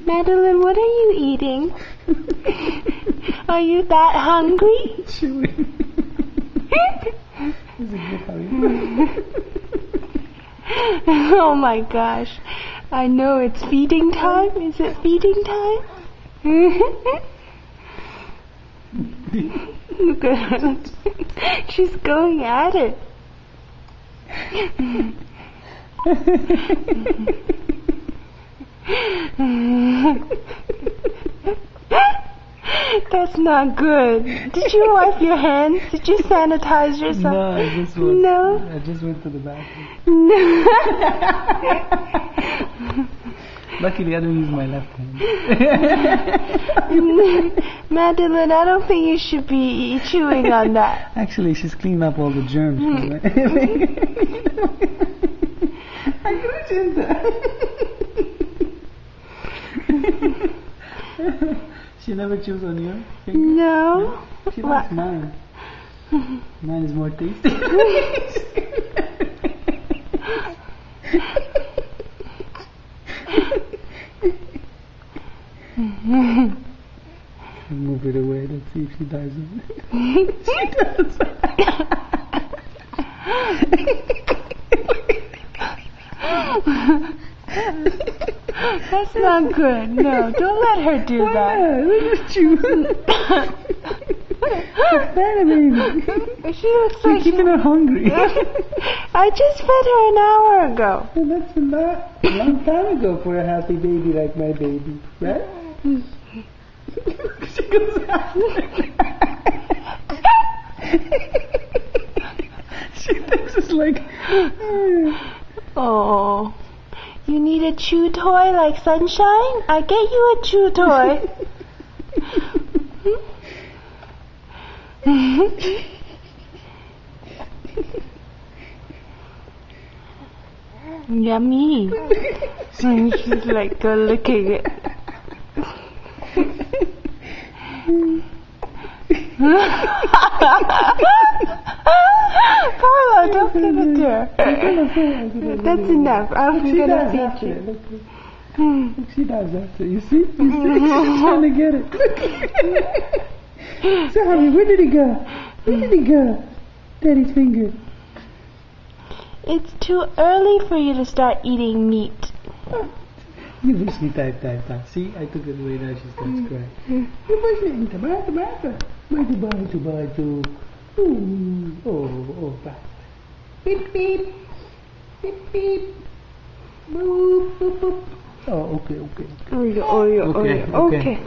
Madeline, what are you eating? Are you that hungry? Chewing. Is it good, Harry? Oh my gosh. I know it's feeding time. Is it feeding time? Look at her. She's going at it. That's not good. Did you wipe your hands? Did you sanitize yourself? No, I just went to the bathroom. No. Luckily, I don't use my left hand. Madeline, I don't think you should be chewing on that. Actually, she's cleaned up all the germs. She never chews on your finger? No. She likes mine. Mine is more tasty. Move it away. Let's see if she dies of it. She does. That's not good. No, don't let her do that. Look at you. What's that, baby? She looks You're like keeping her hungry. I just fed her an hour ago. Well, that's a long time ago for a happy baby like my baby, right? She goes after. She thinks it's like. Oh, you need a chew toy like Sunshine? I get you a chew toy. Yummy. And she's like licking it. Carla, don't give it to her. That's enough. I'm gonna feed you. Look, she does that. You see? She's trying to get it. So, Harry, where did he go? Where did he go? Daddy's finger. It's too early for you to start eating meat. You push me type. See, I took it away now. She starts crying. You push me into bata. Oh, basta. Beep. Beep. Boop. Oh, okay. Okay.